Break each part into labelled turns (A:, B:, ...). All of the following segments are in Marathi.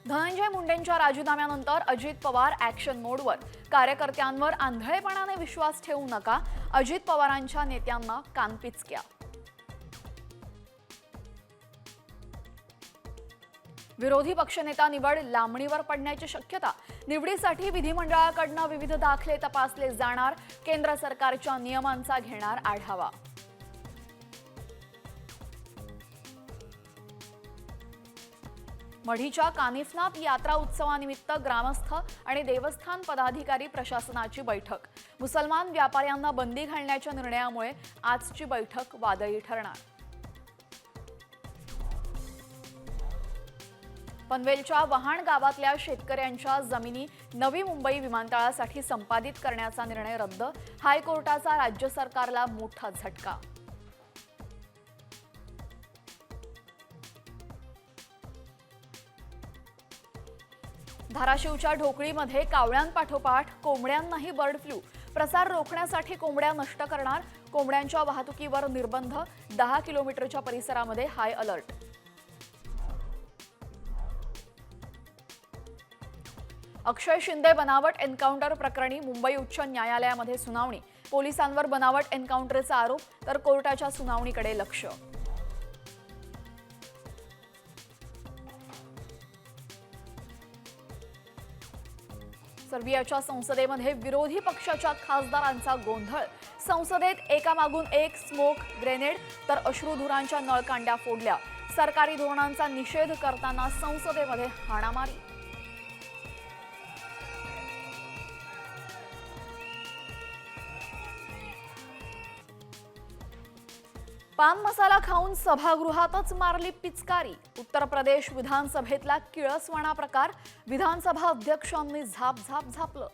A: धनंजय मुंडेंच्या राजीनाम्यानंतर अजित पवार ॲक्शन मोडवर. कार्यकर्त्यांवर आंधळेपणाने विश्वास ठेवू नका, अजित पवारांच्या नेत्यांना कानपिचक्या. विरोधी पक्षनेता निवड लांबणीवर पडण्याची शक्यता. निवडीसाठी विधिमंडळाकडून विविध दाखले तपासले जाणार. केंद्र सरकारच्या नियमांचा घेणार आढावा. मढीच्या कानिफनाथ यात्रा उत्सवानिमित्त ग्रामस्थ आणि देवस्थान पदाधिकारी प्रशासनाची बैठक. मुसलमान व्यापाऱ्यांना बंदी घालण्याच्या निर्णयामुळे आजची बैठक वादळी ठरणार. पनवेलच्या वहाण गावातल्या शेतकऱ्यांच्या जमिनी नवी मुंबई विमानतळासाठी संपादित करण्याचा निर्णय रद्द. हायकोर्टाचा राज्य सरकारला मोठा झटका. धाराशिवच्या ढोकळीमध्ये कावळ्यांपाठोपाठ कोंबड्यांनाही बर्ड फ्लू. प्रसार रोखण्यासाठी कोंबड्या नष्ट करणार. कोंबड्यांच्या वाहतुकीवर निर्बंध. 10 किलोमीटरच्या परिसरामध्ये हाय अलर्ट. अक्षय शिंदे बनावट एन्काउंटर प्रकरणी मुंबई उच्च न्यायालयामध्ये सुनावणी. पोलिसांवर बनावट एन्काउंटरचा आरोप, तर कोर्टाच्या सुनावणीकडे लक्ष. सर्बियाच्या संसदेमध्ये विरोधी पक्षाच्या खासदारांचा गोंधळ. संसदेत एकामागून एक स्मोक ग्रेनेड तर अश्रुधुरांच्या नळकांड्या फोडल्या. सरकारी धोरणांचा निषेध करताना संसदेमध्ये हाणामारी. पान मसाला खाऊन सभागृहातच मारली पिचकारी. उत्तर प्रदेश विधानसभेतला किळसवाणा प्रकार. विधानसभा अध्यक्षांनी झापलं.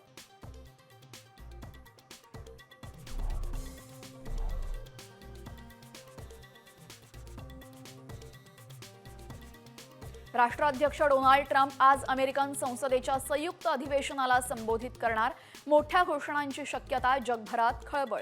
A: राष्ट्राध्यक्ष डोनाल्ड ट्रम्प आज अमेरिकन संसदेच्या संयुक्त अधिवेशनाला संबोधित करणार. मोठ्या घोषणांची शक्यता. जगभरात खळबळ.